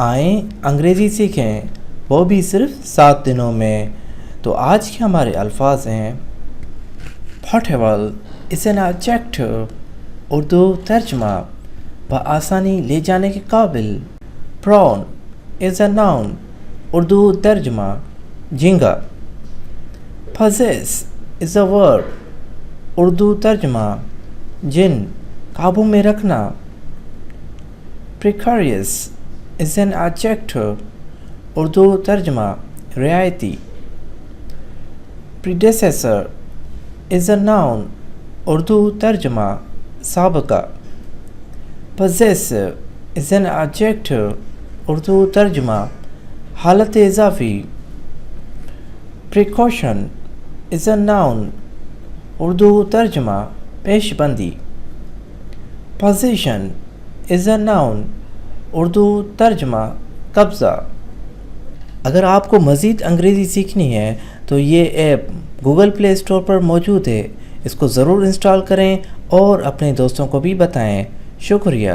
آئیں انگریزی سیکھیں، وہ بھی صرف 7 دنوں میں۔ تو آج کے ہمارے الفاظ ہیں portable is an adjective, Urdu ترجمہ بآسانی لے جانے کے قابل۔ پرون از اے ناؤن، اردو ترجمہ جھینگا۔ پوزیس از اے ورب، اردو ترجمہ جن، قابو میں رکھنا۔ Precarious is an adjective, Urdu ترجمہ رعایتی۔ Predecessor is a noun, Urdu ترجمہ سابقہ۔ Possessive is an adjective, Urdu ترجمہ حالت اضافی۔ Precaution is a noun, Urdu ترجمہ پیش بندی۔ Possession is a noun, Urdu ترجمہ قبضہ۔ اگر آپ کو مزید انگریزی سیکھنی ہے تو یہ ایپ گوگل پلے اسٹور پر موجود ہے، اس کو ضرور انسٹال کریں اور اپنے دوستوں کو بھی بتائیں۔ شکریہ۔